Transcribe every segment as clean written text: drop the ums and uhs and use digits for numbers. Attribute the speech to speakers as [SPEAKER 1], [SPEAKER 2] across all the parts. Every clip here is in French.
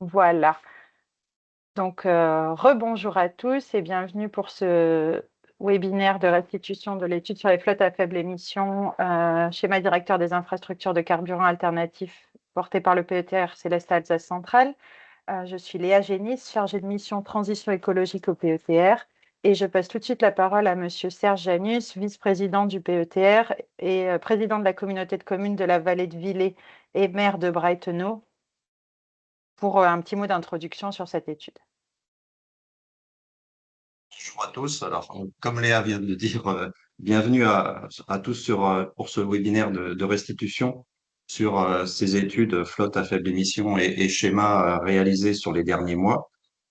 [SPEAKER 1] Voilà. Donc, rebonjour à tous et bienvenue pour ce webinaire de restitution de l'étude sur les flottes à faible émission, schéma directeur des infrastructures de carburant alternatifs porté par le PETR Céleste Alsace Centrale. Je suis Léa Génis, chargée de mission transition écologique au PETR et je passe tout de suite la parole à Monsieur Serge Janus, vice-président du PETR et président de la communauté de communes de la vallée de Villers et maire de Breitenau pour un petit mot d'introduction sur cette étude.
[SPEAKER 2] Bonjour à tous. Alors, comme Léa vient de le dire, bienvenue à tous pour ce webinaire de restitution sur ces études flotte à faible émission et schémas réalisés sur les derniers mois.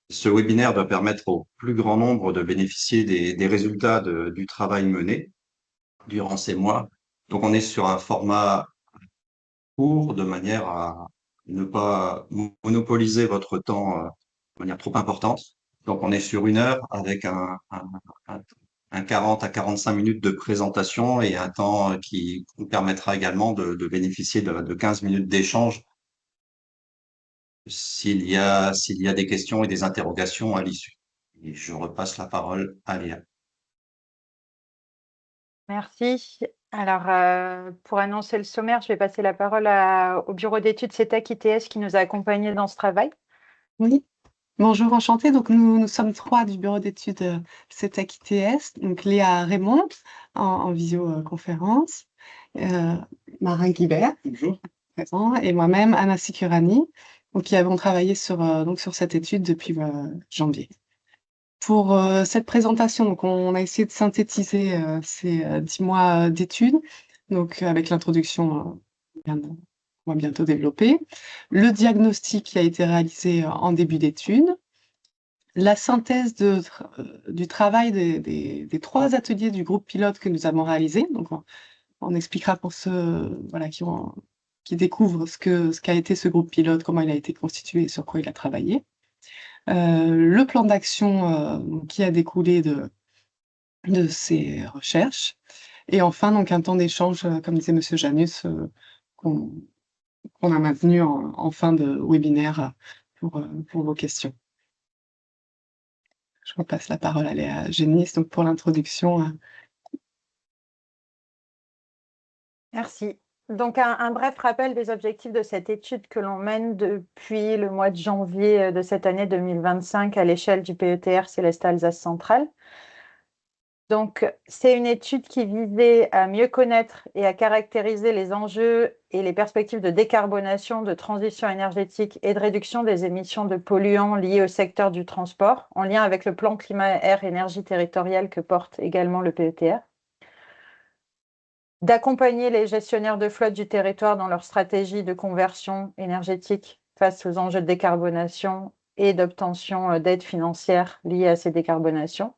[SPEAKER 2] Ce webinaire doit permettre au plus grand nombre de bénéficier des résultats du travail mené durant ces mois. Donc, on est sur un format court de manière à ne pas monopoliser votre temps de manière trop importante. Donc, on est sur 1 heure avec un 40 à 45 minutes de présentation et un temps qui nous permettra également de bénéficier de 15 minutes d'échange s'il y a des questions et des interrogations à l'issue. Et je repasse la parole à Léa.
[SPEAKER 1] Merci. Alors, pour annoncer le sommaire, je vais passer la parole au bureau d'études CETEC ITS qui nous a accompagnés dans ce travail.
[SPEAKER 3] Oui, bonjour, enchantée. Donc, nous sommes 3 du bureau d'études CETEC ITS, donc Léa Raymond en visioconférence, Marin Guibert,
[SPEAKER 2] Bonjour.
[SPEAKER 3] présent, et moi-même, Anna Sicurani, donc, qui avons travaillé sur cette étude depuis janvier. Pour cette présentation, donc, on a essayé de synthétiser ces 10 mois d'études, donc avec l'introduction on va bientôt développer, le diagnostic qui a été réalisé en début d'étude, la synthèse du travail des 3 ateliers du groupe pilote que nous avons réalisé. Donc, on expliquera pour ceux voilà, qui découvrent ce qu'a été ce groupe pilote, comment il a été constitué et sur quoi il a travaillé. Le plan d'action qui a découlé de ces recherches. Et enfin, donc, un temps d'échange, comme disait Monsieur Janus, qu'on a maintenu en fin de webinaire pour vos questions. Je repasse la parole à Léa Génis, donc pour l'introduction.
[SPEAKER 1] Merci. Donc, un bref rappel des objectifs de cette étude que l'on mène depuis le mois de janvier de cette année 2025 à l'échelle du PETR Céleste Alsace Centrale. Donc, c'est une étude qui visait à mieux connaître et à caractériser les enjeux et les perspectives de décarbonation, de transition énergétique et de réduction des émissions de polluants liés au secteur du transport, en lien avec le plan climat-air-énergie territorial que porte également le PETR. D'accompagner les gestionnaires de flotte du territoire dans leur stratégie de conversion énergétique face aux enjeux de décarbonation et d'obtention d'aides financières liées à ces décarbonations.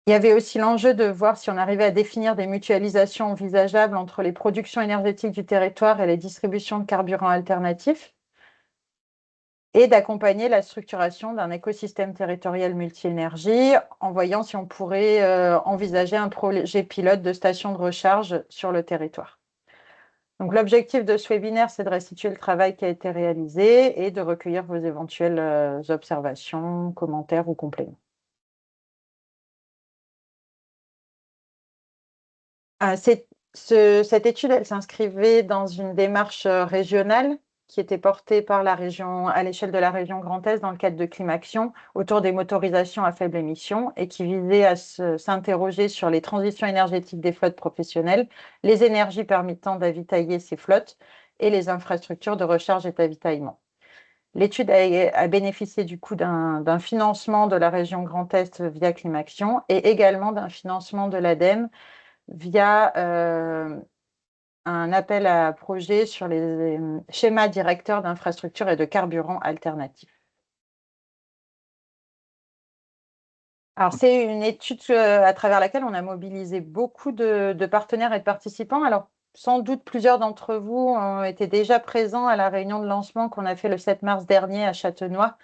[SPEAKER 1] Il y avait aussi l'enjeu de voir si on arrivait à définir des mutualisations envisageables entre les productions énergétiques du territoire et les distributions de carburants alternatifs, et d'accompagner la structuration d'un écosystème territorial multi-énergie en voyant si on pourrait envisager un projet pilote de station de recharge sur le territoire. Donc, l'objectif de ce webinaire, c'est de restituer le travail qui a été réalisé et de recueillir vos éventuelles observations, commentaires ou compléments. Cette étude, elle s'inscrivait dans une démarche régionale qui était portée par la région, à l'échelle de la région Grand Est dans le cadre de Climaction autour des motorisations à faible émission et qui visait à s'interroger sur les transitions énergétiques des flottes professionnelles, les énergies permettant d'avitailler ces flottes et les infrastructures de recharge et d'avitaillement. L'étude a bénéficié du coup d'un financement de la région Grand Est via Climaction et également d'un financement de l'ADEME via un appel à projet sur les schémas directeurs d'infrastructures et de carburants alternatifs. Alors, c'est une étude à travers laquelle on a mobilisé beaucoup de partenaires et de participants. Alors, sans doute, plusieurs d'entre vous ont été déjà présents à la réunion de lancement qu'on a fait le 7 mars dernier à Châtenois,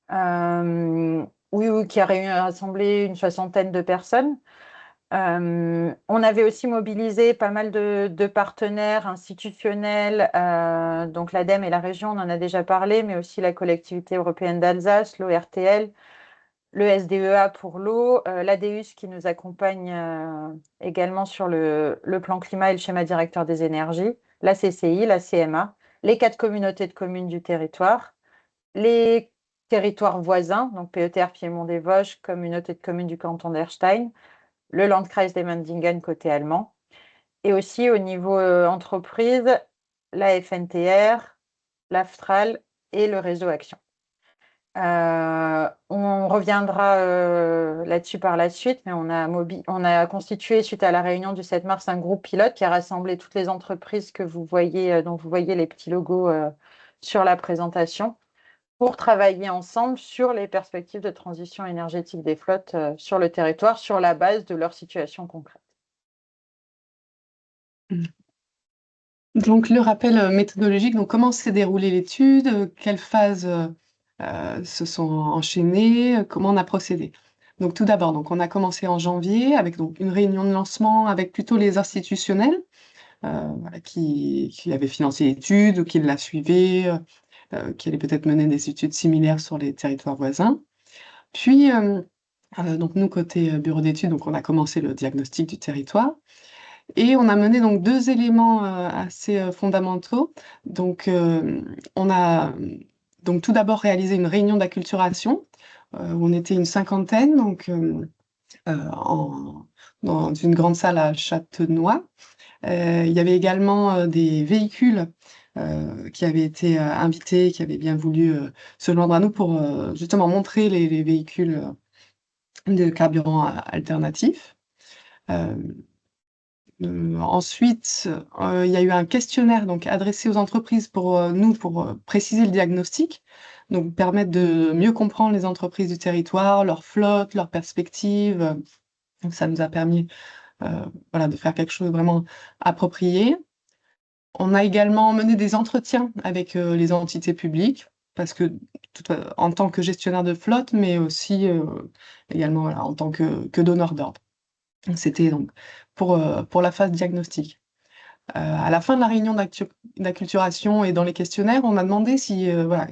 [SPEAKER 1] qui a rassemblé une 60aine de personnes. On avait aussi mobilisé pas mal de partenaires institutionnels, donc l'ADEME et la région, on en a déjà parlé, mais aussi la collectivité européenne d'Alsace, l'ORTL, le SDEA pour l'eau, l'ADEUS qui nous accompagne également sur le plan climat et le schéma directeur des énergies, la CCI, la CMA, les 4 communautés de communes du territoire, les territoires voisins, donc PETR Piémont-des-Vosges, communauté de communes du canton d'Erstein, le Landkreis d'Emmendingen côté allemand, et aussi au niveau entreprise, la FNTR, l'AFTRAL et le réseau Action. On reviendra là-dessus par la suite, mais on a constitué, suite à la réunion du 7 mars, un groupe pilote qui a rassemblé toutes les entreprises que vous voyez, dont vous voyez les petits logos sur la présentation, pour travailler ensemble sur les perspectives de transition énergétique des flottes sur le territoire, sur la base de leur situation concrète.
[SPEAKER 3] Donc, le rappel méthodologique, donc comment s'est déroulée l'étude, quelles phases se sont enchaînées, comment on a procédé. Donc, tout d'abord, donc, on a commencé en janvier avec donc, une réunion de lancement avec plutôt les institutionnels voilà, qui avaient financé l'étude ou qui la suivaient, qui allaient peut-être mener des études similaires sur les territoires voisins. Puis, donc nous, côté bureau d'études, donc on a commencé le diagnostic du territoire. Et on a mené donc 2 éléments, assez, fondamentaux. Donc, on a, donc tout d'abord réalisé une réunion d'acculturation, où on était une cinquantaine, donc, dans une grande salle à Châtenois. Il y avait également, des véhicules, qui avaient été, invités, qui avaient bien voulu, se joindre à nous pour, justement montrer les véhicules, de carburant alternatifs. Ensuite, il y a eu un questionnaire donc adressé aux entreprises pour, préciser le diagnostic, donc permettre de mieux comprendre les entreprises du territoire, leur flotte, leurs perspectives, donc ça nous a permis, voilà, de faire quelque chose de vraiment approprié. On a également mené des entretiens avec, les entités publiques parce que en tant que gestionnaire de flotte, mais aussi, également, voilà, en tant que donneur d'ordre. C'était donc pour la phase diagnostic. À la fin de la réunion d'acculturation et dans les questionnaires, on a demandé si, voilà,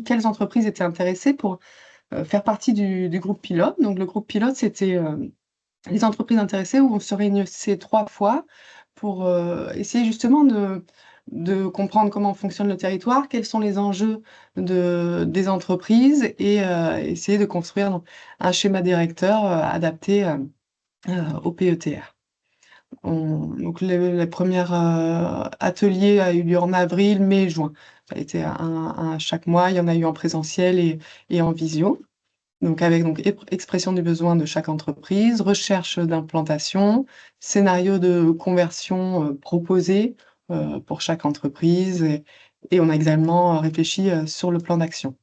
[SPEAKER 3] quelles entreprises étaient intéressées pour, faire partie du groupe pilote. Donc le groupe pilote, c'était, les entreprises intéressées où on se réunissait 3 fois pour, essayer justement de comprendre comment fonctionne le territoire, quels sont les enjeux des entreprises et essayer de construire donc un schéma directeur, adapté, au PETR. Donc les premiers ateliers a eu lieu en avril, mai, juin. Ça a été un chaque mois. Il y en a eu en présentiel et en visio. Donc avec donc expression du besoin de chaque entreprise, recherche d'implantation, scénario de conversion proposé pour chaque entreprise et on a également réfléchi sur le plan d'action.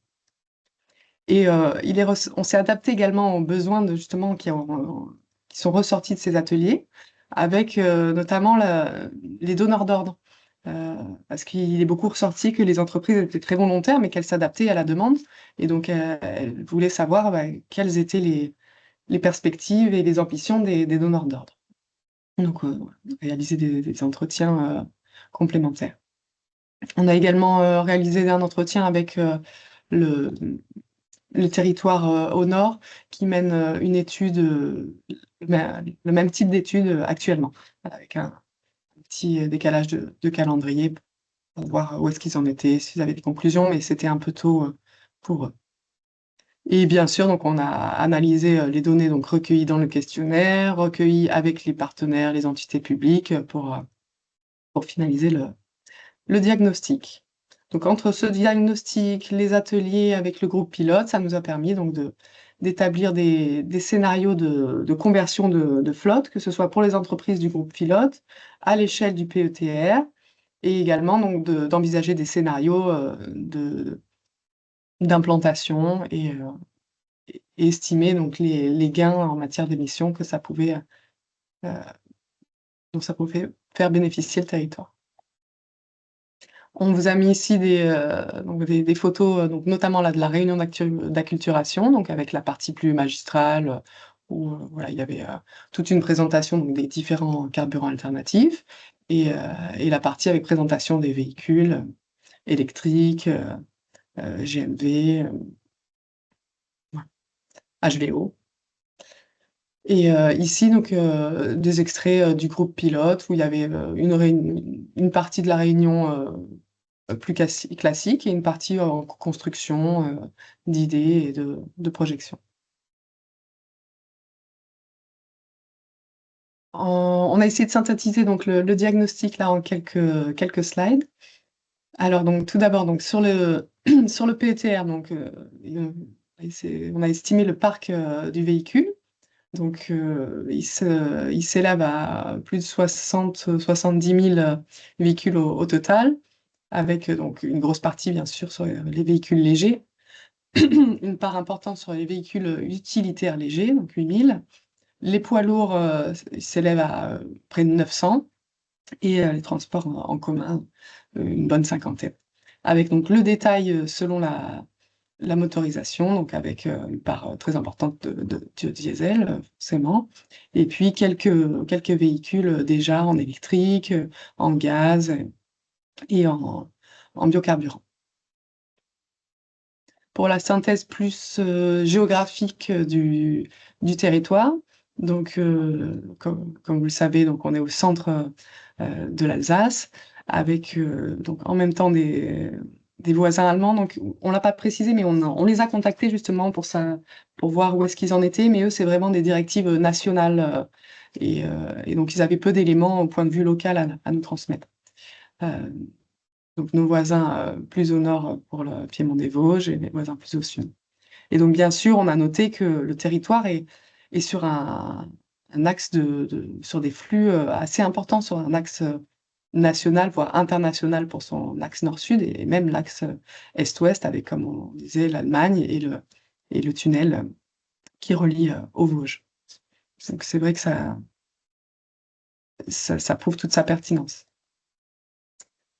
[SPEAKER 3] Et on s'est adapté également aux besoins de justement qui sont ressortis de ces ateliers avec, notamment les donneurs d'ordre. Parce qu'il est beaucoup ressorti que les entreprises étaient très volontaires, mais qu'elles s'adaptaient à la demande et donc elles voulaient savoir, quelles étaient les perspectives et les ambitions des donneurs d'ordre. Donc réaliser des entretiens, complémentaires. On a également, réalisé un entretien avec, le le territoire, au nord qui mène, une étude, le même type d'étude, actuellement, avec un petit décalage de calendrier pour voir où est-ce qu'ils en étaient, s'ils avaient des conclusions, mais c'était un peu tôt, pour eux. Et bien sûr, donc on a analysé, les données donc recueillies dans le questionnaire, recueillies avec les partenaires, les entités publiques, pour finaliser le diagnostic. Donc entre ce diagnostic, les ateliers avec le groupe pilote, ça nous a permis donc d'établir des scénarios de conversion de flotte, que ce soit pour les entreprises du groupe pilote, à l'échelle du PETR, et également donc d'envisager des scénarios d'implantation et estimer donc les gains en matière d'émissions que ça pouvait, dont ça pouvait faire bénéficier le territoire. On vous a mis ici donc des photos, donc notamment là de la réunion d'acculturation, donc avec la partie plus magistrale, où voilà, il y avait toute une présentation donc, des différents carburants alternatifs et la partie avec présentation des véhicules électriques, GMV, voilà, HVO. Et ici, donc, des extraits du groupe pilote où il y avait une partie de la réunion plus classique et une partie en construction d'idées et de projections. On a essayé de synthétiser donc le diagnostic là en quelques slides. Alors donc tout d'abord donc sur le sur le PETR donc on a estimé le parc du véhicule. Donc il s'élève à plus de 70 000 véhicules au total, avec donc une grosse partie bien sûr sur les véhicules légers, une part importante sur les véhicules utilitaires légers, donc 8 000. Les poids lourds s'élèvent à près de 900 et les transports en commun, une bonne cinquantaine. Avec donc le détail selon la motorisation, donc avec une part très importante de diesel, forcément, et puis quelques véhicules déjà en électrique, en gaz et en biocarburant. Pour la synthèse plus géographique du territoire, donc comme vous le savez, donc on est au centre de l'Alsace, avec donc en même temps des voisins allemands. Donc on l'a pas précisé, mais on les a contactés justement pour ça, pour voir où est-ce qu'ils en étaient. Mais eux, c'est vraiment des directives nationales et donc ils avaient peu d'éléments au point de vue local à nous transmettre. Donc nos voisins plus au nord pour le Piémont des Vosges et les voisins plus au sud. Et donc bien sûr, on a noté que le territoire est sur un axe sur des flux assez importants, sur un axe national, voire international pour son axe nord-sud et même l'axe est-ouest avec, comme on disait, l'Allemagne et le tunnel qui relie aux Vosges. Donc c'est vrai que ça prouve toute sa pertinence.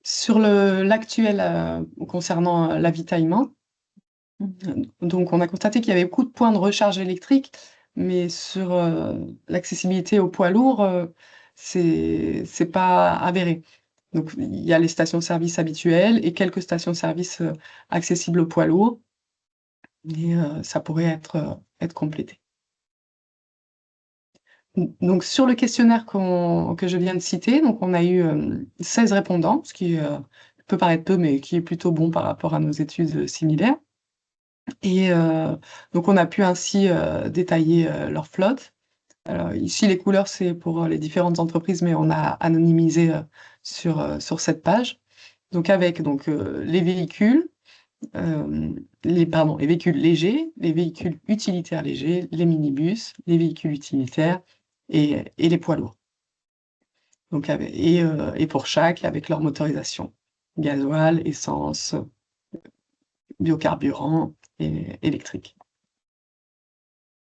[SPEAKER 3] Sur l'actuel concernant l'avitaillement, donc on a constaté qu'il y avait beaucoup de points de recharge électrique, mais sur l'accessibilité aux poids lourds, c'est pas avéré. Donc il y a les stations-service habituelles et quelques stations-service accessibles aux poids lourds, mais ça pourrait être complété. Donc sur le questionnaire que je viens de citer, donc on a eu 16 répondants, ce qui peut paraître peu, mais qui est plutôt bon par rapport à nos études similaires. Et donc on a pu ainsi détailler leur flotte. Alors ici, les couleurs, c'est pour les différentes entreprises, mais on a anonymisé sur cette page. Donc avec donc, les véhicules, les véhicules légers, les véhicules utilitaires légers, les minibus, les véhicules utilitaires et les poids lourds. Donc, et pour chaque, avec leur motorisation, gasoil, essence, biocarburant et électrique.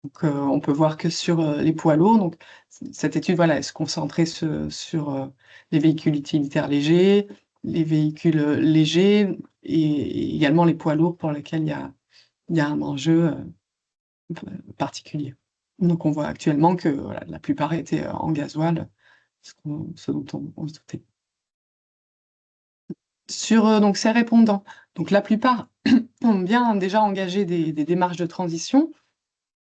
[SPEAKER 3] Donc, on peut voir que sur les poids lourds, donc, cette étude voilà, elle se concentrait sur les véhicules utilitaires légers, les véhicules légers et également les poids lourds pour lesquels il y a un enjeu particulier. Donc on voit actuellement que voilà, la plupart étaient en gasoil, ce dont on se doutait. Sur donc ces répondants, donc la plupart ont bien déjà engagé des démarches de transition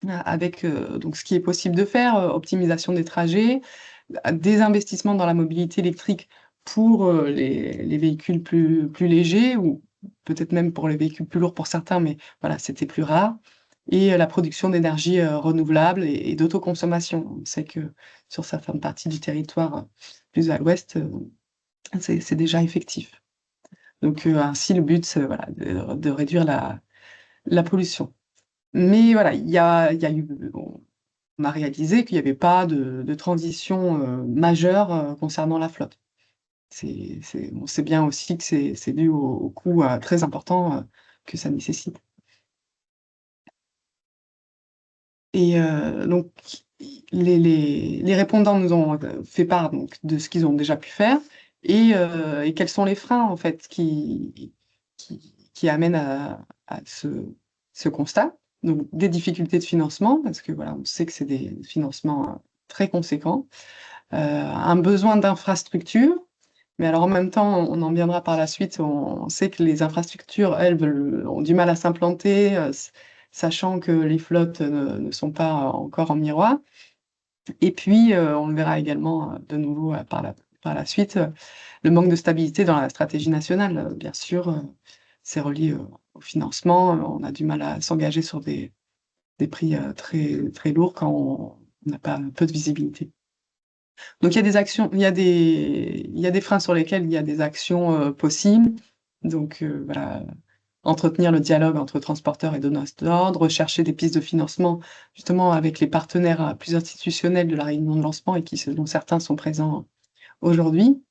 [SPEAKER 3] avec donc ce qui est possible de faire, optimisation des trajets, des investissements dans la mobilité électrique pour les véhicules plus légers ou peut-être même pour les véhicules plus lourds pour certains, mais voilà, c'était plus rare. Et la production d'énergie renouvelable et d'autoconsommation. On sait que sur certaines parties du territoire plus à l'ouest, c'est déjà effectif. Donc ainsi, le but, c'est voilà, de réduire la pollution. Mais voilà, il y a eu, on a réalisé qu'il n'y avait pas de transition majeure concernant la flotte. On sait bien aussi que c'est dû au coût très important que ça nécessite. Et donc, les répondants nous ont fait part donc, de ce qu'ils ont déjà pu faire et quels sont les freins en fait qui amènent à ce constat. donc des difficultés de financement, parce que voilà, on sait que c'est des financements très conséquents, un besoin d'infrastructure, mais alors en même temps, on en viendra par la suite, on sait que les infrastructures, elles, ont du mal à s'implanter, sachant que les flottes ne sont pas encore en miroir. Et puis, on le verra également de nouveau par la suite, le manque de stabilité dans la stratégie nationale. Bien sûr, c'est relié au financement. On a du mal à s'engager sur des prix très, très lourds quand on n'a pas peu de visibilité. Donc il y a des actions, il y a des freins sur lesquels il y a des actions possibles. Donc voilà, entretenir le dialogue entre transporteurs et donneurs d'ordre, rechercher des pistes de financement justement avec les partenaires plus institutionnels de la réunion de lancement et dont certains sont présents aujourd'hui.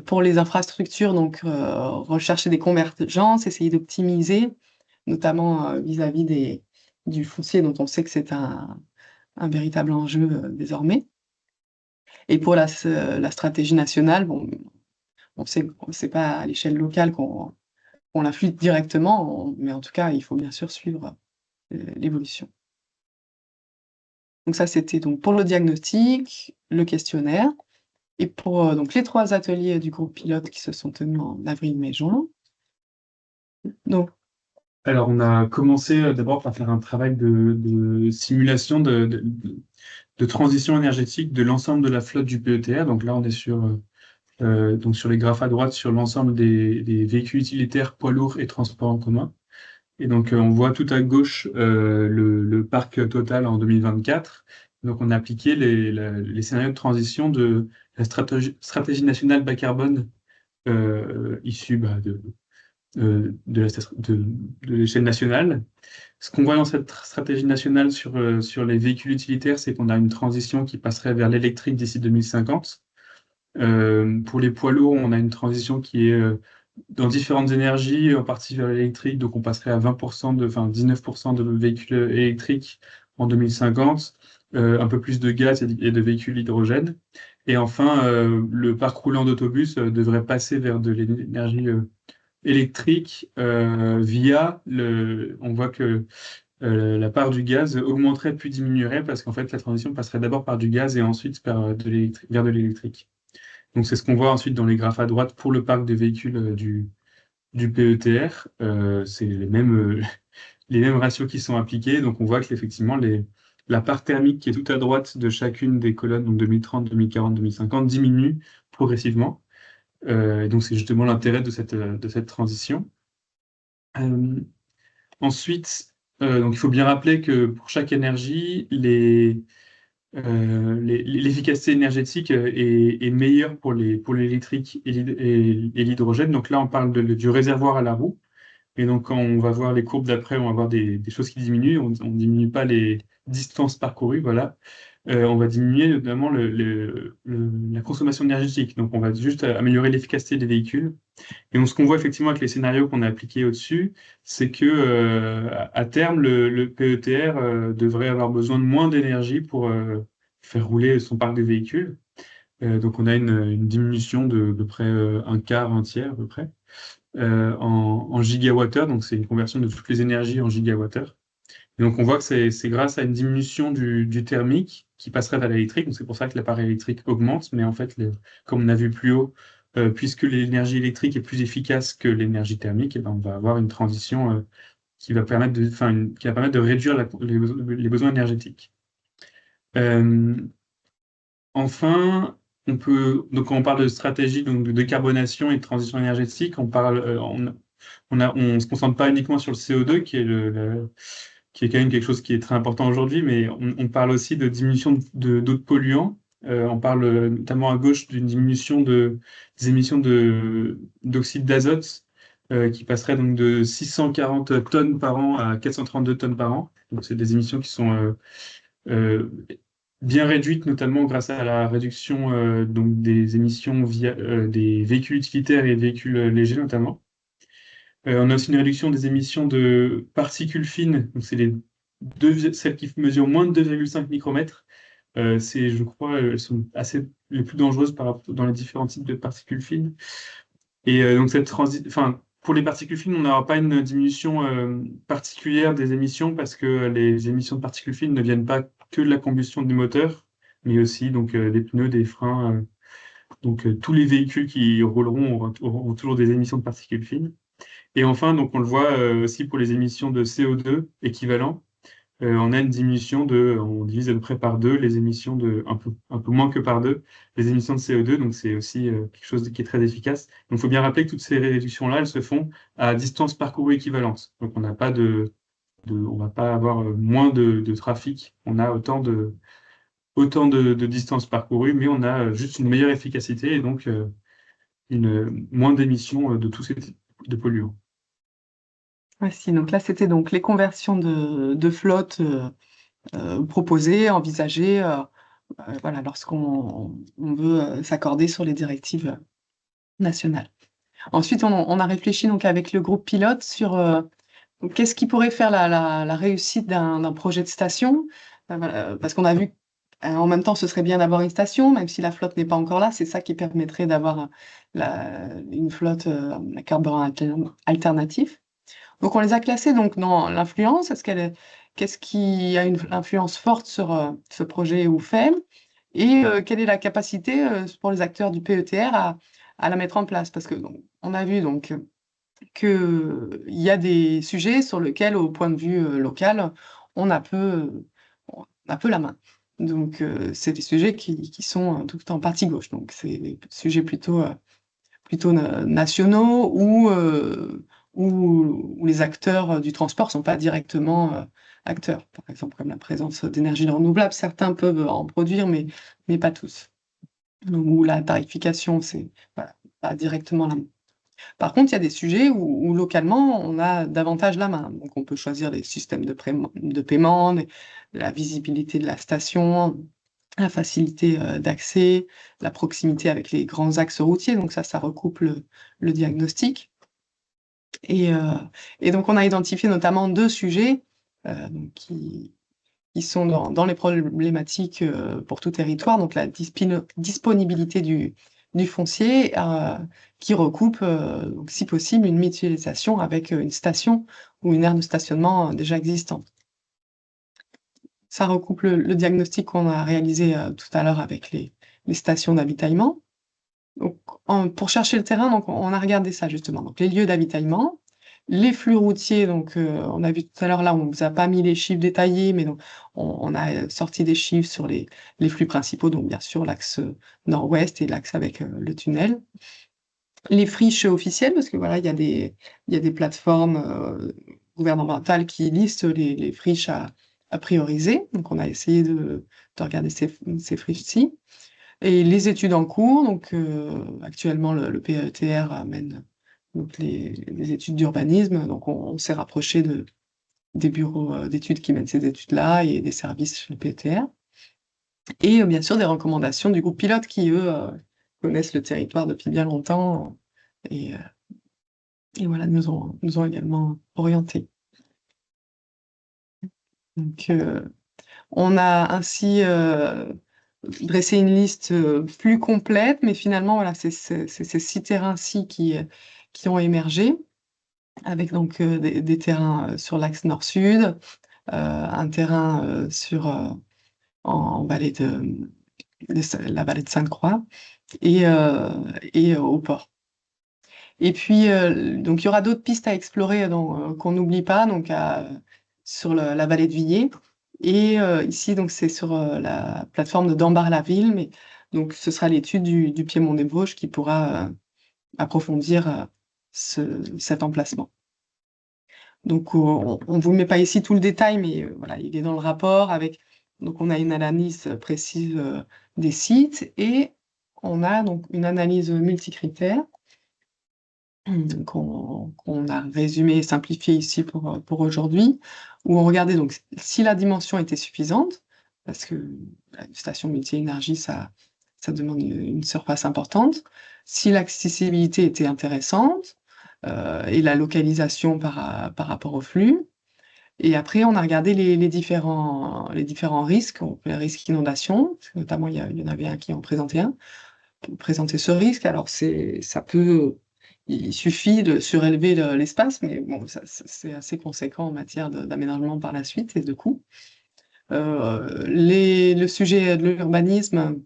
[SPEAKER 3] Pour les infrastructures, donc rechercher des convergences, essayer d'optimiser, notamment vis-à-vis du foncier dont on sait que c'est un véritable enjeu désormais. Et pour la stratégie nationale, bon, on sait que c'est pas à l'échelle locale qu'on l'influe directement, mais en tout cas, il faut bien sûr suivre l'évolution. Donc ça, c'était donc pour le diagnostic, le questionnaire, et pour donc les 3 ateliers du groupe pilote qui se sont tenus en avril, mai, juin. Donc,
[SPEAKER 4] Alors, on a commencé d'abord par faire un travail de simulation de transition énergétique de l'ensemble de la flotte du PETR. Donc là, on est donc sur les graphes à droite, sur l'ensemble des véhicules utilitaires, poids lourds et transports en commun. Et donc, on voit tout à gauche le parc total en 2024. Donc, on a appliqué les scénarios de transition de la stratégie nationale bas carbone issue de l'échelle nationale. Ce qu'on voit dans cette stratégie nationale sur les véhicules utilitaires, c'est qu'on a une transition qui passerait vers l'électrique d'ici 2050. Pour les poids lourds, on a une transition qui est dans différentes énergies, en partie vers l'électrique, donc on passerait à 19% de véhicules électriques en 2050, un peu plus de gaz et de véhicules hydrogène. Et enfin, le parc roulant d'autobus devrait passer vers de l'énergie électrique on voit que la part du gaz augmenterait puis diminuerait parce qu'en fait la transition passerait d'abord par du gaz et ensuite vers de l'électrique. Donc c'est ce qu'on voit ensuite dans les graphes à droite pour le parc de véhicules du PETR. C'est les mêmes ratios qui sont appliqués. Donc on voit qu'effectivement la part thermique qui est tout à droite de chacune des colonnes, donc 2030, 2040, 2050, diminue progressivement. Donc c'est justement l'intérêt de cette transition. Ensuite, donc il faut bien rappeler que pour chaque énergie, l'efficacité énergétique est meilleure pour l'électrique et l'hydrogène. Donc là, on parle du réservoir à la roue. Et donc, quand on va voir les courbes d'après, on va voir des choses qui diminuent. On ne diminue pas les distances parcourues, voilà. On va diminuer notamment la consommation énergétique. Donc, on va juste améliorer l'efficacité des véhicules. Et donc, ce qu'on voit effectivement avec les scénarios qu'on a appliqués au-dessus, c'est que à terme, le PETR devrait avoir besoin de moins d'énergie pour faire rouler son parc de véhicules. Donc, on a une diminution de près un quart, un tiers à peu près, en gigawattheure. Donc, c'est une conversion de toutes les énergies en gigawattheure. Et donc, on voit que c'est grâce à une diminution du thermique qui passerait vers l'électrique. Donc, c'est pour ça que l'appareil électrique augmente. Mais en fait, comme on a vu plus haut, puisque l'énergie électrique est plus efficace que l'énergie thermique, et ben, on va avoir une transition qui va permettre de réduire les besoins énergétiques. Enfin, donc quand on parle de stratégie donc de décarbonation et de transition énergétique, on se concentre pas uniquement sur le CO2 qui est quand même quelque chose qui est très important aujourd'hui, mais on parle aussi de diminution d'autres polluants. On parle notamment à gauche d'une diminution des émissions d'oxyde d'azote qui passerait donc de 640 tonnes par an à 432 tonnes par an. Donc c'est des émissions qui sont bien réduites, notamment grâce à la réduction donc des émissions via des véhicules utilitaires et véhicules légers notamment. On a aussi une réduction des émissions de particules fines, donc c'est celles qui mesurent moins de 2,5 micromètres. Je crois, elles sont les plus dangereuses dans les différents types de particules fines. Et donc pour les particules fines, on n'aura pas une diminution particulière des émissions parce que les émissions de particules fines ne viennent pas que de la combustion du moteur, mais aussi donc des pneus, des freins. Donc tous les véhicules qui rouleront auront toujours des émissions de particules fines. Et enfin, donc on le voit aussi pour les émissions de CO2 équivalent. On a une diminution on divise à peu près par deux les émissions un peu moins que par deux, les émissions de CO2, donc c'est aussi quelque chose qui est très efficace. Donc il faut bien rappeler que toutes ces réductions-là, elles se font à distance parcourue équivalente. Donc on n'a pas on va pas avoir moins de trafic, on a autant de distance parcourue, mais on a juste une meilleure efficacité et donc moins d'émissions de tous ces types de polluants.
[SPEAKER 3] Voici, donc là, c'était donc les conversions de flotte proposées, envisagées, voilà, lorsqu'on veut s'accorder sur les directives nationales. Ensuite, on a réfléchi donc avec le groupe pilote sur qu'est-ce qui pourrait faire la réussite d'un projet de station, voilà, parce qu'on a vu en même temps, ce serait bien d'avoir une station, même si la flotte n'est pas encore là. C'est ça qui permettrait d'avoir une flotte à carburant alternatif. Donc, on les a classés donc dans l'influence. Qu'est-ce qui a une influence forte sur ce projet ou faible? Et quelle est la capacité pour les acteurs du PETR à la mettre en place? Parce que on a vu donc qu'il y a des sujets sur lesquels, au point de vue local, on a peu la main. Donc, c'est des sujets qui sont tout en partie gauche. Donc, c'est des sujets plutôt nationaux où les acteurs du transport ne sont pas directement acteurs. Par exemple, comme la présence d'énergies renouvelables, certains peuvent en produire, mais pas tous. Donc, où la tarification, c'est pas directement la main. Par contre, il y a des sujets où localement, on a davantage la main. Donc, on peut choisir les systèmes de paiement, la visibilité de la station, la facilité d'accès, la proximité avec les grands axes routiers. Donc, ça recoupe le diagnostic. Et donc, on a identifié notamment deux sujets donc qui sont dans les problématiques pour tout territoire. Donc, la disponibilité du foncier qui recoupe, donc, si possible, une mutualisation avec une station ou une aire de stationnement déjà existante. Ça recoupe le diagnostic qu'on a réalisé tout à l'heure avec les stations d'avitaillement. Donc, pour chercher le terrain, donc, on a regardé ça justement. Donc, les lieux d'avitaillement, les flux routiers, donc on a vu tout à l'heure là, on ne vous a pas mis les chiffres détaillés, mais donc on a sorti des chiffres sur les flux principaux, donc bien sûr l'axe nord-ouest et l'axe avec le tunnel. Les friches officielles, parce que voilà, il y a des plateformes gouvernementales qui listent les friches à prioriser. Donc on a essayé de regarder ces friches-ci. Et les études en cours, donc actuellement le PETR amène donc les études d'urbanisme. Donc on s'est rapproché des bureaux d'études qui mènent ces études-là et des services chez le PETR. Et bien sûr des recommandations du groupe pilote qui, eux, connaissent le territoire depuis bien longtemps et voilà, nous ont également orientés. Donc on a ainsi dressé une liste plus complète, mais finalement, voilà, c'est ces 6 terrains-ci qui ont émergé, avec donc des terrains sur l'axe nord-sud, un terrain en vallée la vallée de Sainte-Croix et au port. Et puis, donc, il y aura d'autres pistes à explorer qu'on n'oublie pas, donc sur la vallée de Villers. Et ici, donc, c'est sur la plateforme de Dambar-la-Ville, mais donc ce sera l'étude du Piémont des Vosges qui pourra approfondir cet emplacement. Donc, on ne vous met pas ici tout le détail, mais voilà, il est dans le rapport donc on a une analyse précise des sites et on a donc une analyse multicritère qu'on a résumé et simplifié ici pour aujourd'hui, où on regardait donc si la dimension était suffisante, parce que une station multi-énergie, ça demande une surface importante, si l'accessibilité était intéressante, et la localisation par rapport au flux. Et après, on a regardé les différents risques, les risques inondation, notamment il y en avait un qui en présentait ce risque. Alors ça peut il suffit de surélever l'espace, mais bon, c'est assez conséquent en matière d'aménagement par la suite et de coûts. Le sujet de l'urbanisme,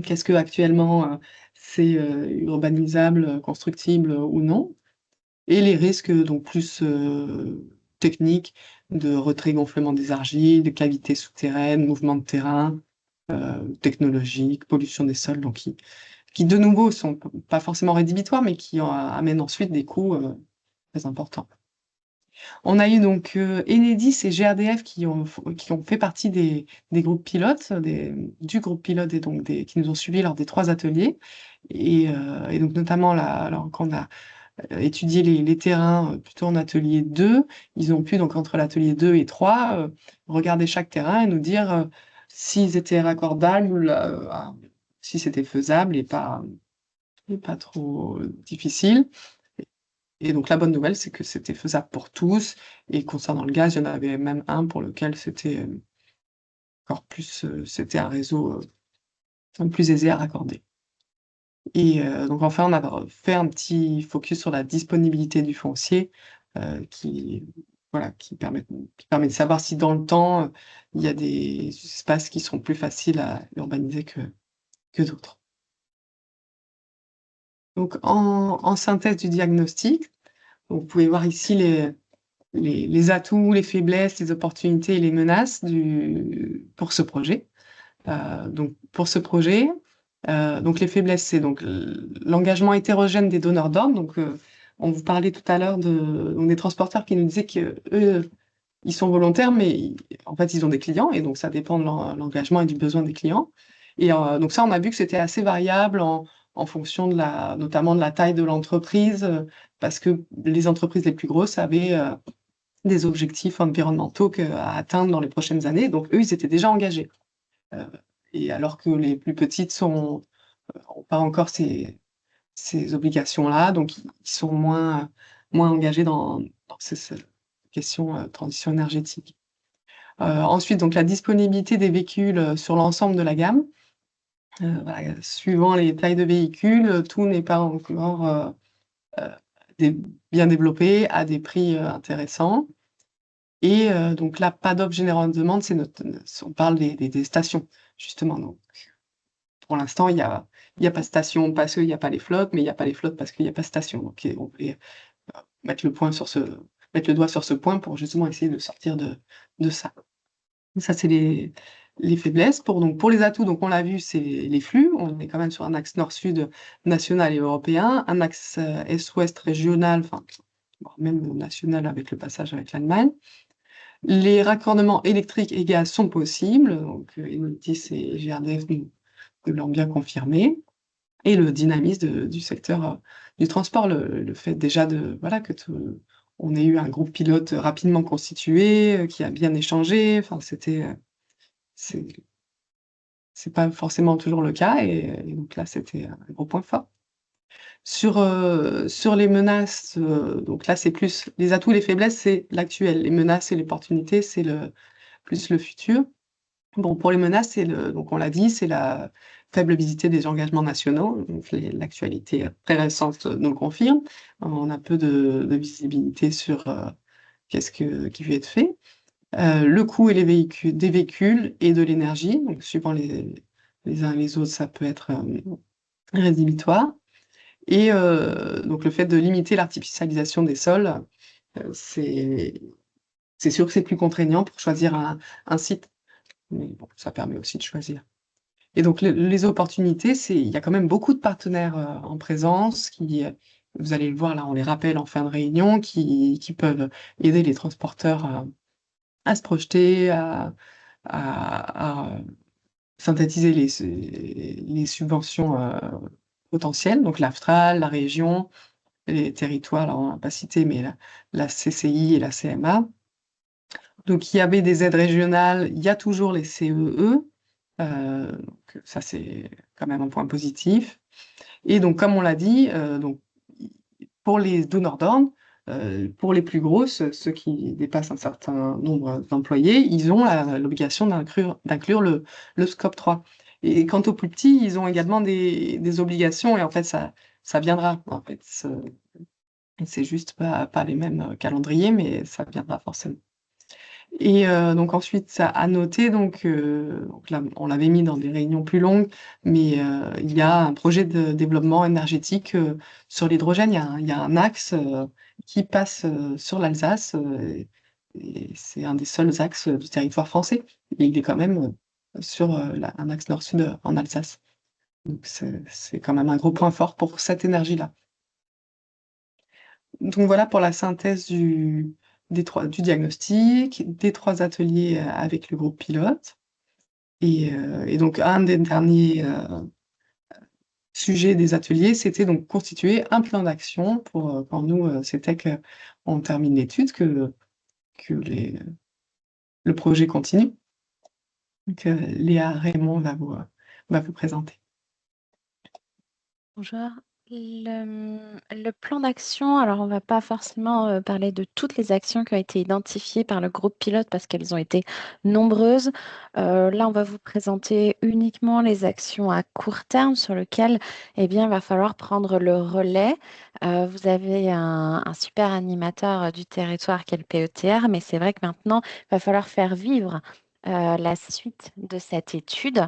[SPEAKER 3] qu'est-ce que actuellement c'est urbanisable, constructible ou non? Et les risques donc plus techniques de retrait-gonflement des argiles, de cavités souterraines, mouvements de terrain, technologiques, pollution des sols, donc qui de nouveau sont pas forcément rédhibitoires, mais qui amènent ensuite des coûts très importants. On a eu donc Enedis et GRDF qui ont fait partie des groupes pilotes, du groupe pilote et donc qui nous ont suivis lors des 3 ateliers. Et donc notamment alors qu'on a étudié les terrains plutôt en atelier 2, ils ont pu donc entre l'atelier 2 et 3 regarder chaque terrain et nous dire s'ils étaient raccordables, si c'était faisable et pas trop difficile. Et donc la bonne nouvelle, c'est que c'était faisable pour tous. Et concernant le gaz, il y en avait même un pour lequel c'était encore plus, c'était un réseau plus aisé à raccorder. Et donc enfin, on a fait un petit focus sur la disponibilité du foncier qui permet de savoir si dans le temps, il y a des espaces qui sont plus faciles à urbaniser que d'autres. Donc en synthèse du diagnostic, vous pouvez voir ici les atouts, les faiblesses, les opportunités et les menaces pour ce projet. Donc pour ce projet, donc les faiblesses, c'est donc l'engagement hétérogène des donneurs d'ordre. Donc on vous parlait tout à l'heure donc des transporteurs qui nous disaient que eux, ils sont volontaires, mais en fait ils ont des clients et donc ça dépend de l'engagement et du besoin des clients. Et donc ça, on a vu que c'était assez variable en fonction notamment de la taille de l'entreprise, parce que les entreprises les plus grosses avaient des objectifs environnementaux à atteindre dans les prochaines années. Donc eux, ils étaient déjà engagés. Et alors que les plus petites n'ont pas encore ces obligations-là, donc ils sont moins engagés dans ces questions transition énergétique. Ensuite, donc la disponibilité des véhicules sur l'ensemble de la gamme. Voilà, suivant les tailles de véhicules, tout n'est pas encore bien développé à des prix intéressants. Et donc là, pas d'offre générale de demande, on parle des stations, justement. Donc, pour l'instant, il y a pas de station parce qu'il n'y a pas les flottes, mais il n'y a pas les flottes parce qu'il n'y a pas de station. Donc, on peut mettre le doigt sur ce point pour justement essayer de sortir de ça. Ça, c'est les faiblesses. Pour les atouts, donc on l'a vu, c'est les flux. On est quand même sur un axe nord-sud national et européen, un axe est-ouest régional, enfin, même national avec le passage avec l'Allemagne. Les raccordements électriques et gaz sont possibles, donc Enedis et GRDF nous l'ont bien confirmé. Et le dynamisme du secteur du transport, le fait déjà on ait eu un groupe pilote rapidement constitué, qui a bien échangé, enfin c'est pas forcément toujours le cas, et donc là c'était un gros point fort. Sur les menaces, donc là c'est plus les atouts, les faiblesses, c'est l'actuel. Les menaces et l'opportunité, c'est plus le futur. Bon, pour les menaces, donc on l'a dit, c'est la faible visibilité des engagements nationaux. Donc l'actualité très récente nous le confirme. On a peu de visibilité sur qu'est-ce qui peut être fait. Le coût et des véhicules et de l'énergie, donc suivant les uns et les autres, ça peut être rédhibitoire. Et donc le fait de limiter l'artificialisation des sols, c'est sûr que c'est plus contraignant pour choisir un site. Mais bon, ça permet aussi de choisir. Et donc les opportunités, il y a quand même beaucoup de partenaires en présence vous allez le voir là, on les rappelle en fin de réunion, qui peuvent aider les transporteurs à se projeter, à synthétiser les subventions potentielles, donc l'AFTRAL, la région, les territoires, alors on n'a pas cité, mais la CCI et la CMA. Donc il y avait des aides régionales, il y a toujours les CEE, donc ça c'est quand même un point positif. Et donc comme on l'a dit, donc pour les donneurs d'ordre, pour les plus grosses, ceux qui dépassent un certain nombre d'employés, ils ont l'obligation d'inclure le scope 3. Et quant aux plus petits, ils ont également des obligations, et en fait ça viendra. En fait, Et c'est juste pas les mêmes calendriers, mais ça viendra forcément. Et donc ensuite, ça à noter, donc là, on l'avait mis dans des réunions plus longues, mais il y a un projet de développement énergétique sur l'hydrogène. Il y a un axe qui passe sur l'Alsace, et c'est un des seuls axes du territoire français. Et il est quand même sur un axe nord-sud en Alsace. Donc c'est quand même un gros point fort pour cette énergie-là. Donc voilà pour la synthèse du diagnostic, des 3 ateliers avec le groupe pilote. Et donc un des derniers sujets des ateliers, c'était donc constituer un plan d'action pour quand nous, CETEC, on termine l'étude, que le projet continue. Donc Léa Raymond va vous présenter.
[SPEAKER 5] Bonjour. Le plan d'action, alors on ne va pas forcément parler de toutes les actions qui ont été identifiées par le groupe pilote parce qu'elles ont été nombreuses. Là, on va vous présenter uniquement les actions à court terme sur lesquelles eh bien, il va falloir prendre le relais. Vous avez un super animateur du territoire qui est le PETR, mais c'est vrai que maintenant, il va falloir faire vivre la suite de cette étude.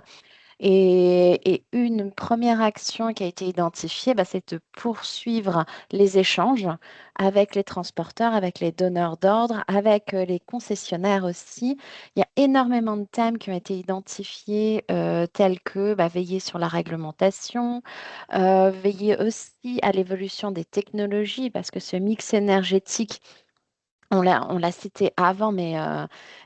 [SPEAKER 5] Et une première action qui a été identifiée, bah, c'est de poursuivre les échanges avec les transporteurs, avec les donneurs d'ordre, avec les concessionnaires aussi. Il y a énormément de thèmes qui ont été identifiés, tels que bah, veiller sur la réglementation, veiller aussi à l'évolution des technologies, parce que ce mix énergétique, on l'a cité avant, mais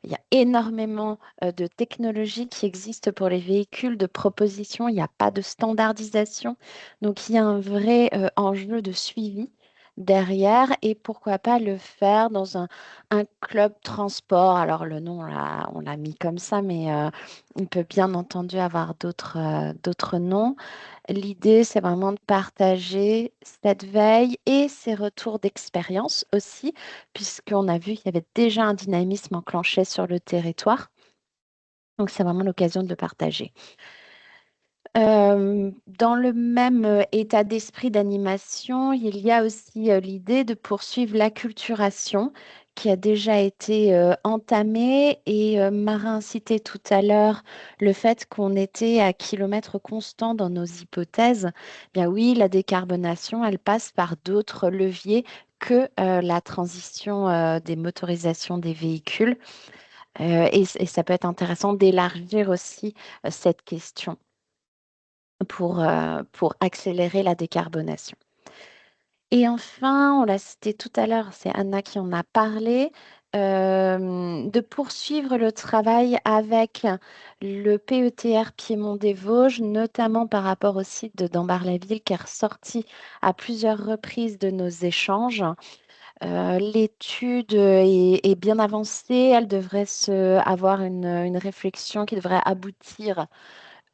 [SPEAKER 5] il y a énormément de technologies qui existent pour les véhicules de proposition. Il n'y a pas de standardisation. Donc, il y a un vrai enjeu de suivi derrière et pourquoi pas le faire dans un club transport. Alors, le nom, on l'a mis comme ça, mais il peut bien entendu avoir d'autres noms. L'idée, c'est vraiment de partager cette veille et ces retours d'expérience aussi, puisqu'on a vu qu'il y avait déjà un dynamisme enclenché sur le territoire. Donc, c'est vraiment l'occasion de le partager. Dans le même état d'esprit d'animation, il y a aussi l'idée de poursuivre l'acculturation qui a déjà été entamée et Marin citait tout à l'heure le fait qu'on était à kilomètre constant dans nos hypothèses. Bien oui, la décarbonation, elle passe par d'autres leviers que la transition des motorisations des véhicules. Et ça peut être intéressant d'élargir aussi cette question pour accélérer la décarbonation. Et enfin, on l'a cité tout à l'heure, c'est Anna qui en a parlé, de poursuivre le travail avec le PETR Piémont des Vosges, notamment par rapport au site de Dambar-la-Ville qui est ressorti à plusieurs reprises de nos échanges. L'étude est bien avancée, elle devrait avoir une réflexion qui devrait aboutir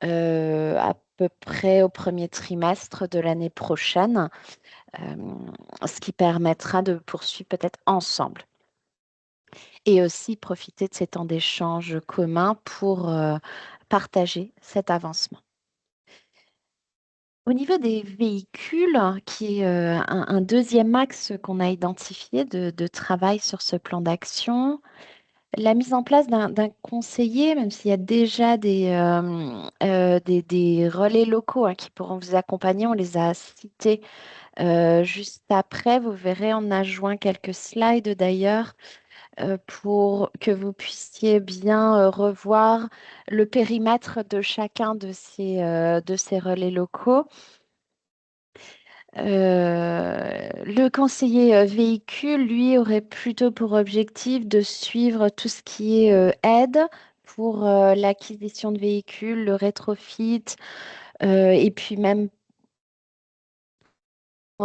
[SPEAKER 5] à peu près au premier trimestre de l'année prochaine, ce qui permettra de poursuivre peut-être ensemble. Et aussi profiter de ces temps d'échange communs pour partager cet avancement. Au niveau des véhicules, qui est un deuxième axe qu'on a identifié de travail sur ce plan d'action, la mise en place d'un conseiller, même s'il y a déjà des relais locaux qui pourront vous accompagner, on les a cités juste après. Vous verrez, on a joint quelques slides d'ailleurs pour que vous puissiez bien revoir le périmètre de chacun de ces relais locaux. Le conseiller véhicule, lui, aurait plutôt pour objectif de suivre tout ce qui est aide pour l'acquisition de véhicules, le rétrofit, et puis même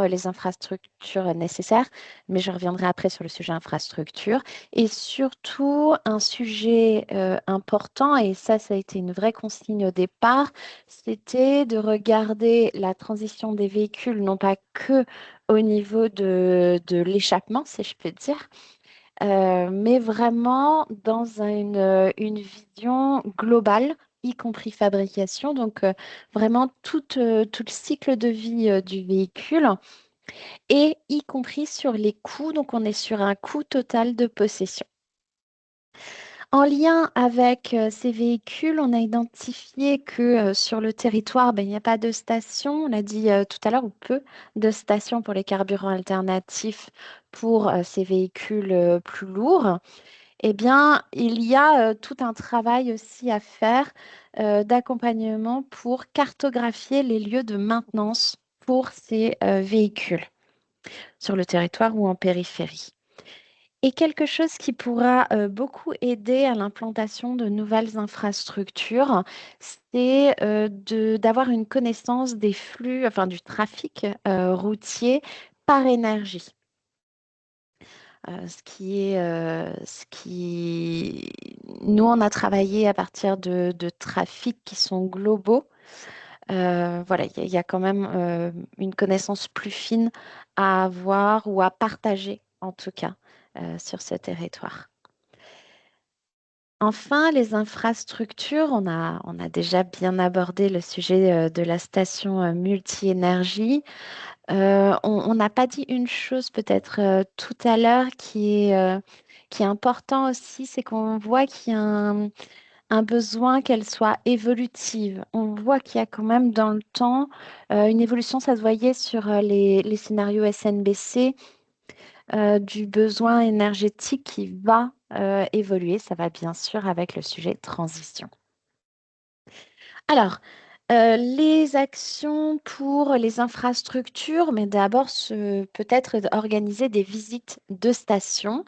[SPEAKER 5] les infrastructures nécessaires, mais je reviendrai après sur le sujet infrastructure. Et surtout, un sujet important, et ça a été une vraie consigne au départ, c'était de regarder la transition des véhicules, non pas que au niveau de l'échappement, si je peux dire, mais vraiment dans une vision globale, y compris fabrication. Donc, vraiment tout le cycle de vie du véhicule et y compris sur les coûts. Donc, on est sur un coût total de possession. En lien avec ces véhicules, on a identifié que sur le territoire, ben, il n'y a pas de station, on l'a dit tout à l'heure, ou peu de stations pour les carburants alternatifs pour ces véhicules plus lourds. Eh bien, il y a tout un travail aussi à faire d'accompagnement pour cartographier les lieux de maintenance pour ces véhicules sur le territoire ou en périphérie. Et quelque chose qui pourra beaucoup aider à l'implantation de nouvelles infrastructures, c'est d'avoir une connaissance des flux, enfin du trafic routier par énergie. Nous, on a travaillé à partir de trafics qui sont globaux. Voilà, il y a quand même une connaissance plus fine à avoir ou à partager, en tout cas, sur ce territoire. Enfin, les infrastructures, on a déjà bien abordé le sujet de la station multi-énergie. On n'a pas dit une chose peut-être tout à l'heure qui est important aussi, c'est qu'on voit qu'il y a un besoin qu'elle soit évolutive. On voit qu'il y a quand même dans le temps une évolution, ça se voyait sur les scénarios SNBC du besoin énergétique qui va évoluer. Ça va bien sûr avec le sujet transition. Alors, les actions pour les infrastructures, mais d'abord peut-être organiser des visites de stations.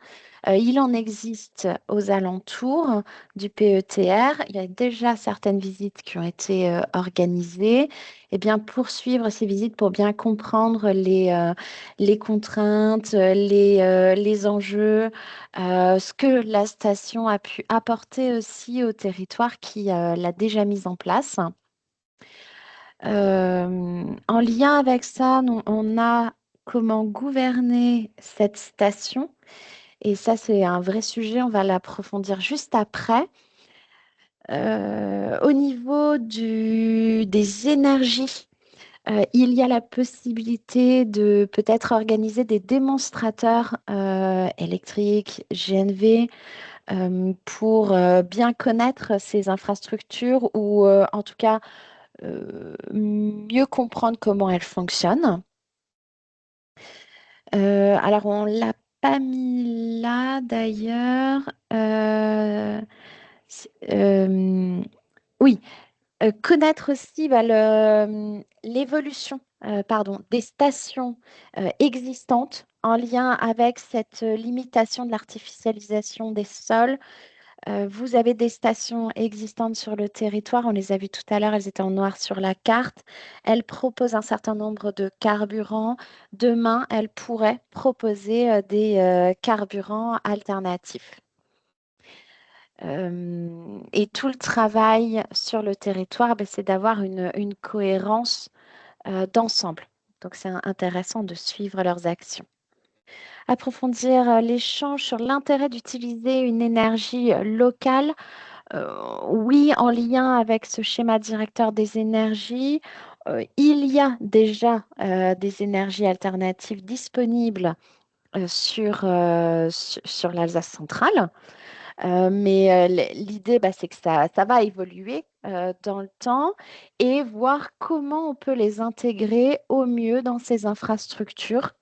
[SPEAKER 5] Il en existe aux alentours du PETR. Il y a déjà certaines visites qui ont été organisées. Et bien, poursuivre ces visites pour bien comprendre les contraintes, les enjeux, ce que la station a pu apporter aussi au territoire qui l'a déjà mise en place. En lien avec ça, on a comment gouverner cette station. Et ça, c'est un vrai sujet, on va l'approfondir juste après. Au niveau des énergies, il y a la possibilité de peut-être organiser des démonstrateurs électriques, GNV, pour bien connaître ces infrastructures ou en tout cas mieux comprendre comment elles fonctionnent. Alors, on ne l'a pas mis là d'ailleurs. C'est- euh, oui, connaître aussi bah, l'évolution des stations existantes en lien avec cette limitation de l'artificialisation des sols. Vous avez des stations existantes sur le territoire. On les a vues tout à l'heure, elles étaient en noir sur la carte. Elles proposent un certain nombre de carburants. Demain, elles pourraient proposer des carburants alternatifs. Et tout le travail sur le territoire, ben, c'est d'avoir une cohérence d'ensemble. Donc, c'est intéressant de suivre leurs actions. Approfondir l'échange sur l'intérêt d'utiliser une énergie locale. Oui, en lien avec ce schéma directeur des énergies, il y a déjà des énergies alternatives disponibles sur l'Alsace centrale. Mais l'idée, bah, c'est que ça va évoluer dans le temps et voir comment on peut les intégrer au mieux dans ces infrastructures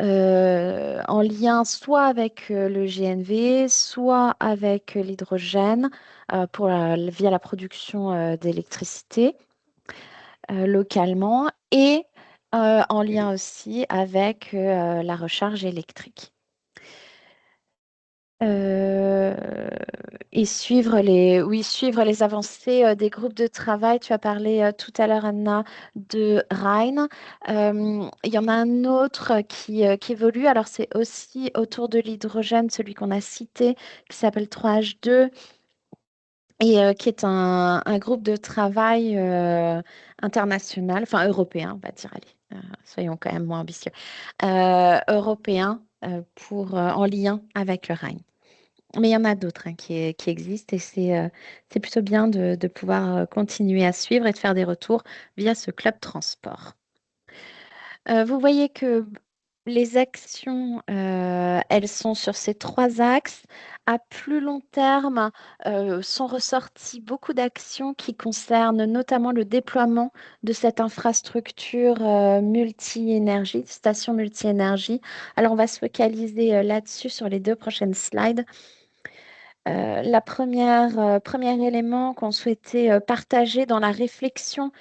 [SPEAKER 5] en lien soit avec le GNV, soit avec l'hydrogène via la production d'électricité localement et en lien aussi avec la recharge électrique. Euh, et suivre les avancées des groupes de travail. Tu as parlé tout à l'heure, Anna, de Rhine. Il y en a un autre qui évolue. Alors, c'est aussi autour de l'hydrogène, celui qu'on a cité, qui s'appelle 3H2 et qui est un groupe de travail international, enfin européen, on va dire, allez, soyons quand même moins ambitieux, européen en lien avec le Rhine. Mais il y en a d'autres hein, qui existent et c'est plutôt bien de pouvoir continuer à suivre et de faire des retours via ce club transport. Vous voyez que les actions, elles sont sur ces trois axes. À plus long terme, sont ressorties beaucoup d'actions qui concernent notamment le déploiement de cette infrastructure multi-énergie, station multi-énergie. Alors, on va se focaliser là-dessus sur les deux prochaines slides. Premier élément qu'on souhaitait partager dans la réflexion,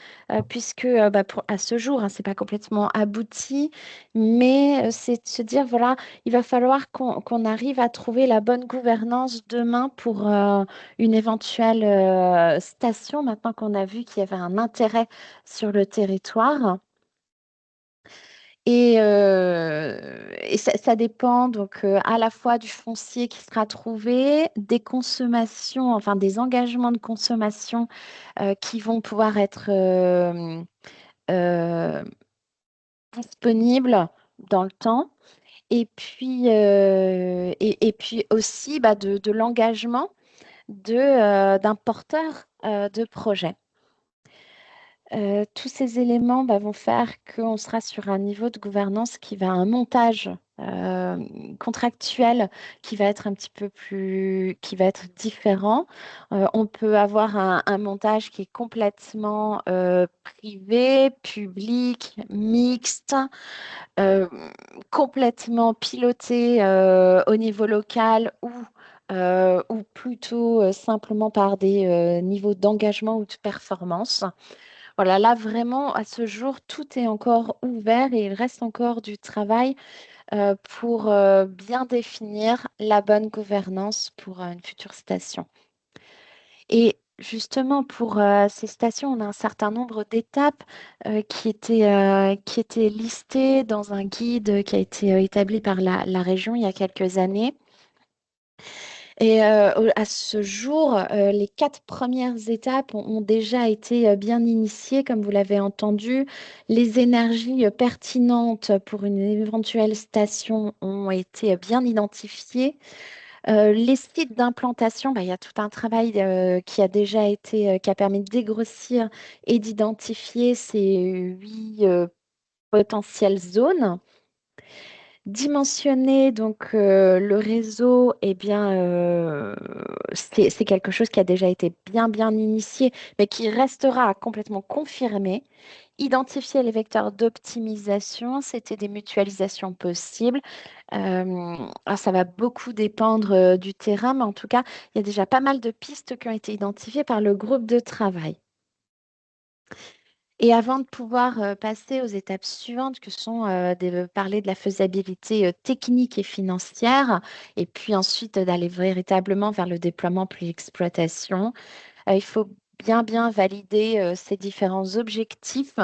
[SPEAKER 5] puisque à ce jour, hein, ce n'est pas complètement abouti, mais c'est de se dire, voilà, il va falloir qu'on arrive à trouver la bonne gouvernance demain pour une éventuelle station, maintenant qu'on a vu qu'il y avait un intérêt sur le territoire. Et ça dépend donc à la fois du foncier qui sera trouvé, des consommations, enfin des engagements de consommation qui vont pouvoir être euh, disponibles dans le temps, et puis aussi de l'engagement d'un porteur de projet. Tous ces éléments vont faire qu'on sera sur un niveau de gouvernance un montage contractuel qui va être un petit peu qui va être différent. On peut avoir un montage qui est complètement privé, public, mixte, euh, complètement piloté au niveau local ou plutôt simplement par des niveaux d'engagement ou de performance. Voilà, là vraiment, à ce jour, tout est encore ouvert et il reste encore du travail pour bien définir la bonne gouvernance pour une future station. Et justement, pour ces stations, on a un certain nombre d'étapes qui étaient listées dans un guide qui a été établi par la région il y a quelques années. Et à ce jour, les 4 premières étapes ont déjà été bien initiées, comme vous l'avez entendu. Les énergies pertinentes pour une éventuelle station ont été bien identifiées. Les sites d'implantation, il y a tout un travail qui a déjà été, qui a permis de dégrossir et d'identifier ces 8 potentielles zones. Dimensionner donc le réseau, eh bien, c'est quelque chose qui a déjà été bien initié, mais qui restera à complètement confirmer. Identifier les vecteurs d'optimisation, c'était des mutualisations possibles. Ça va beaucoup dépendre du terrain, mais en tout cas, il y a déjà pas mal de pistes qui ont été identifiées par le groupe de travail. Et avant de pouvoir passer aux étapes suivantes, que sont parler de la faisabilité technique et financière, et puis ensuite d'aller véritablement vers le déploiement puis l'exploitation, il faut bien valider ces différents objectifs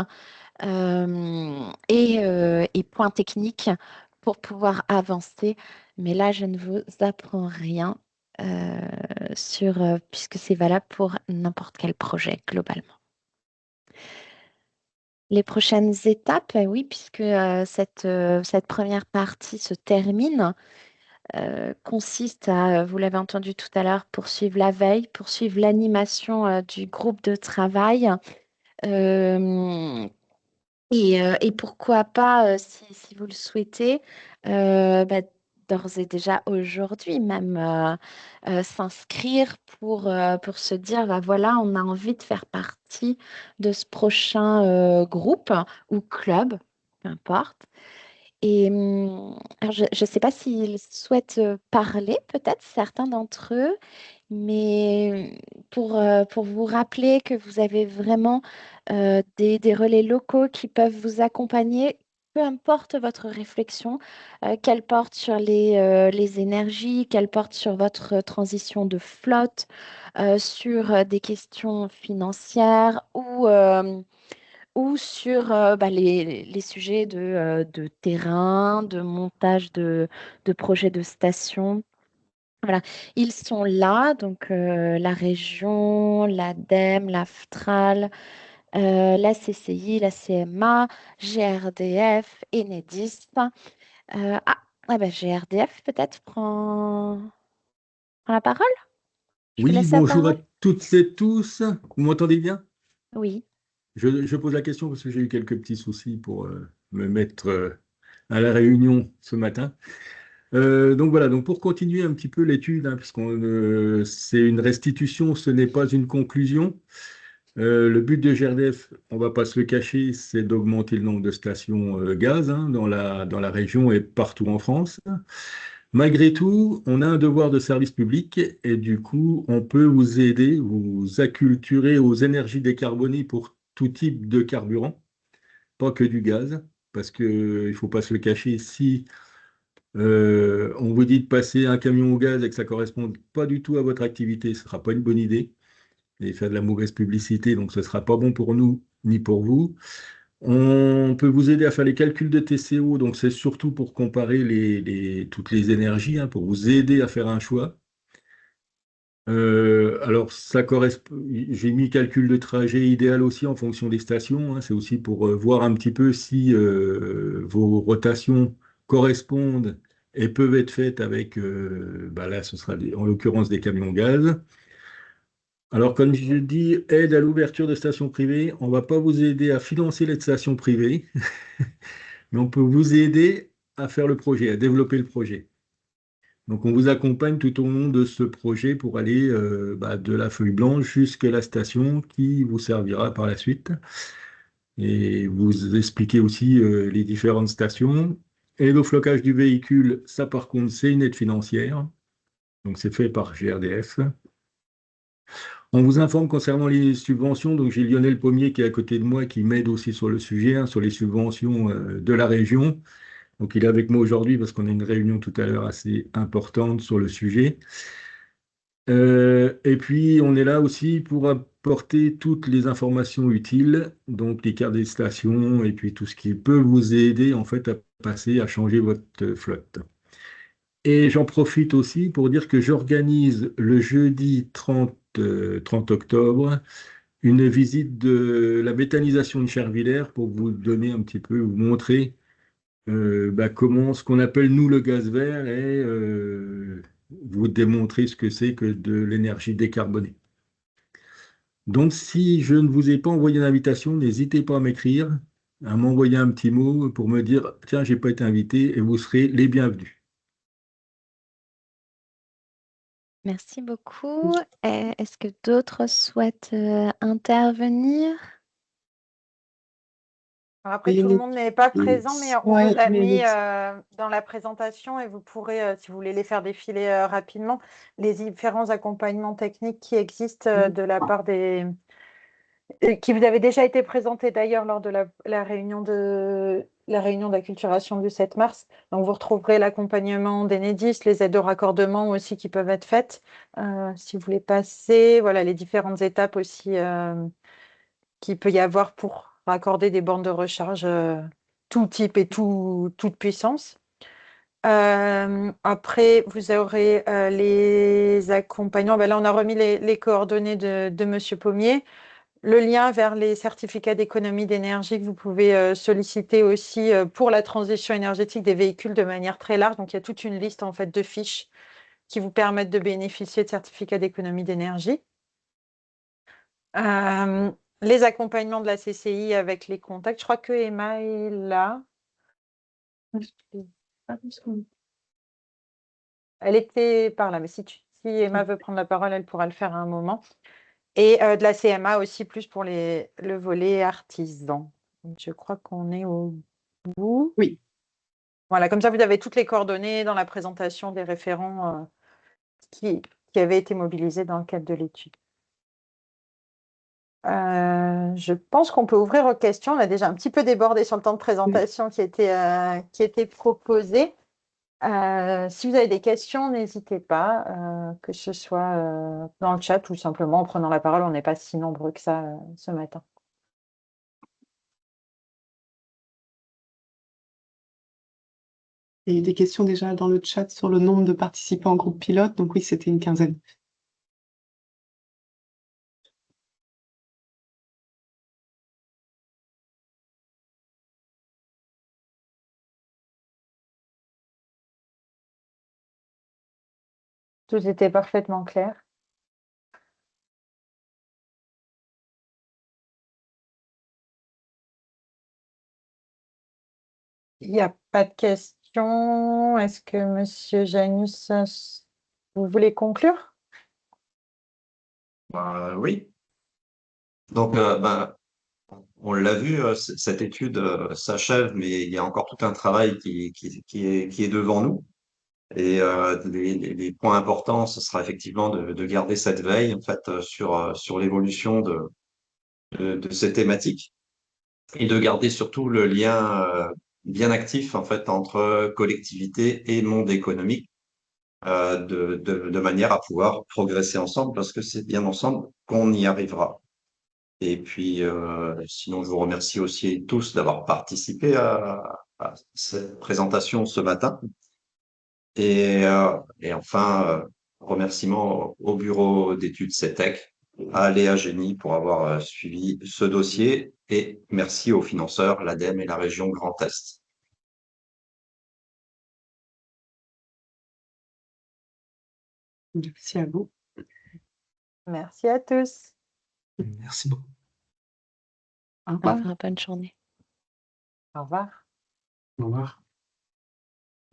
[SPEAKER 5] et points techniques pour pouvoir avancer. Mais là, je ne vous apprends rien puisque c'est valable pour n'importe quel projet globalement. Les prochaines étapes, oui, puisque cette première partie se termine, consiste à, vous l'avez entendu tout à l'heure, poursuivre la veille, poursuivre l'animation du groupe de travail. euh, et pourquoi pas, si vous le souhaitez, d'ores et déjà aujourd'hui même s'inscrire pour se dire, voilà, on a envie de faire partie de ce prochain groupe ou club, peu importe. Et alors je ne sais pas s'ils souhaitent parler, peut-être certains d'entre eux, mais pour vous rappeler que vous avez vraiment des relais locaux qui peuvent vous accompagner, peu importe votre réflexion, qu'elle porte sur les énergies, qu'elle porte sur votre transition de flotte, sur des questions financières ou sur les sujets de terrain, de montage de projets de stations. Voilà, ils sont là, donc la région, l'ADEME, l'AFTRAL, la CCI, la CMA, GRDF, Enedis. GRDF peut-être prend la parole? Je vous
[SPEAKER 6] Oui,
[SPEAKER 5] laisse la
[SPEAKER 6] bonjour à
[SPEAKER 5] parole.
[SPEAKER 6] toutes et tous. Vous m'entendez bien?
[SPEAKER 5] Oui.
[SPEAKER 6] Je pose la question parce que j'ai eu quelques petits soucis pour me mettre à la réunion ce matin. Donc voilà, donc pour continuer un petit peu l'étude, hein, c'est une restitution, ce n'est pas une conclusion. Le but de GRDF, on ne va pas se le cacher, c'est d'augmenter le nombre de stations gaz hein, dans la région et partout en France. Malgré tout, on a un devoir de service public et du coup, on peut vous aider, vous acculturer aux énergies décarbonées pour tout type de carburant, pas que du gaz, parce qu'il ne faut pas se le cacher, si on vous dit de passer un camion au gaz et que ça ne correspond pas du tout à votre activité, ce ne sera pas une bonne idée et faire de la mauvaise publicité, donc ce ne sera pas bon pour nous ni pour vous. On peut vous aider à faire les calculs de TCO, donc c'est surtout pour comparer toutes les énergies, hein, pour vous aider à faire un choix. Alors, ça correspond. J'ai mis calcul de trajet idéal aussi en fonction des stations, hein. C'est aussi pour voir un petit peu si vos rotations correspondent et peuvent être faites avec, bah là, ce sera en l'occurrence des camions gaz. Alors, comme je dis, aide à l'ouverture de stations privées. On ne va pas vous aider à financer les stations privées, mais on peut vous aider à faire le projet, à développer le projet. Donc, on vous accompagne tout au long de ce projet pour aller bah, de la feuille blanche jusqu'à la station qui vous servira par la suite. Et vous expliquer aussi les différentes stations. Et le flocage du véhicule, ça par contre, c'est une aide financière. Donc, c'est fait par GRDF. On vous informe concernant les subventions. Donc, j'ai Lionel Pommier qui est à côté de moi, qui m'aide aussi sur le sujet, hein, sur les subventions de la région. Donc, il est avec moi aujourd'hui parce qu'on a une réunion tout à l'heure assez importante sur le sujet. Et puis, on est là aussi pour apporter toutes les informations utiles, donc les cartes des stations et puis tout ce qui peut vous aider en fait à passer, à changer votre flotte. Et j'en profite aussi pour dire que j'organise le jeudi 30 octobre une visite de la méthanisation de Chervillers pour vous donner un petit peu, vous montrer bah, comment ce qu'on appelle nous le gaz vert et vous démontrer ce que c'est que de l'énergie décarbonée. Donc si je ne vous ai pas envoyé d'invitation, n'hésitez pas à m'écrire, à m'envoyer un petit mot pour me dire tiens, j'ai pas été invité et vous serez les bienvenus.
[SPEAKER 5] Merci beaucoup. Est-ce que d'autres souhaitent intervenir?
[SPEAKER 1] Alors après,
[SPEAKER 3] Il y a
[SPEAKER 1] tout le
[SPEAKER 3] une-
[SPEAKER 1] monde n'est pas présent, mais on
[SPEAKER 3] Ouais,
[SPEAKER 1] vous a
[SPEAKER 3] mais
[SPEAKER 1] mis dans la présentation et vous pourrez, si vous voulez les faire défiler rapidement, les différents accompagnements techniques qui existent de la part des... qui vous avaient déjà été présentés d'ailleurs lors de la réunion la réunion d'acculturation du 7 mars. Donc, vous retrouverez l'accompagnement d'Enedis, les aides au raccordement aussi qui peuvent être faites. Si vous voulez passer, voilà, les différentes étapes aussi qu'il peut y avoir pour raccorder des bornes de recharge tout type et toute puissance. Après, vous aurez les accompagnants. Ben là, on a remis les coordonnées de Monsieur Pommier. Le lien vers les certificats d'économie d'énergie que vous pouvez solliciter aussi pour la transition énergétique des véhicules de manière très large. Donc, il y a toute une liste en fait de fiches qui vous permettent de bénéficier de certificats d'économie d'énergie. Euh, les accompagnements de la CCI avec les contacts. Je crois que Emma est là. Elle était par là, mais si Emma veut prendre la parole, elle pourra le faire à un moment. Et de la CMA aussi, plus pour le volet artisan. Donc, je crois qu'on est au bout.
[SPEAKER 3] Oui.
[SPEAKER 1] Voilà, comme ça, vous avez toutes les coordonnées dans la présentation des référents qui avaient été mobilisés dans le cadre de l'étude. Je pense qu'on peut ouvrir aux questions. On a déjà un petit peu débordé sur le temps de présentation qui était proposé. Si vous avez des questions, n'hésitez pas, que ce soit dans le chat ou simplement en prenant la parole. On n'est pas si nombreux que ça ce matin.
[SPEAKER 3] Il y a eu des questions déjà dans le chat sur le nombre de participants en groupe pilote. Donc oui, c'était une quinzaine.
[SPEAKER 1] Tout était parfaitement clair. Il n'y a pas de questions. Est-ce que Monsieur Janus, vous voulez conclure?
[SPEAKER 2] Oui. Donc, on l'a vu, cette étude s'achève, mais il y a encore tout un travail qui est devant nous. Et les points importants, ce sera effectivement de garder cette veille en fait sur l'évolution de ces thématiques et de garder surtout le lien bien actif en fait entre collectivité et monde économique de manière à pouvoir progresser ensemble parce que c'est bien ensemble qu'on y arrivera. Et puis, sinon, je vous remercie aussi tous d'avoir participé à cette présentation ce matin. Et enfin, remerciements au bureau d'études CETEC, à Léa Génie pour avoir suivi ce dossier et merci aux financeurs, l'ADEME et la région Grand Est.
[SPEAKER 3] Merci à vous.
[SPEAKER 1] Merci à tous.
[SPEAKER 6] Merci beaucoup.
[SPEAKER 3] Au
[SPEAKER 5] Au
[SPEAKER 3] revoir.
[SPEAKER 5] revoir, bonne journée.
[SPEAKER 1] Au revoir.
[SPEAKER 4] Au revoir.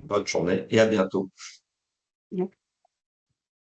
[SPEAKER 2] Bonne journée et à bientôt.
[SPEAKER 3] Yep.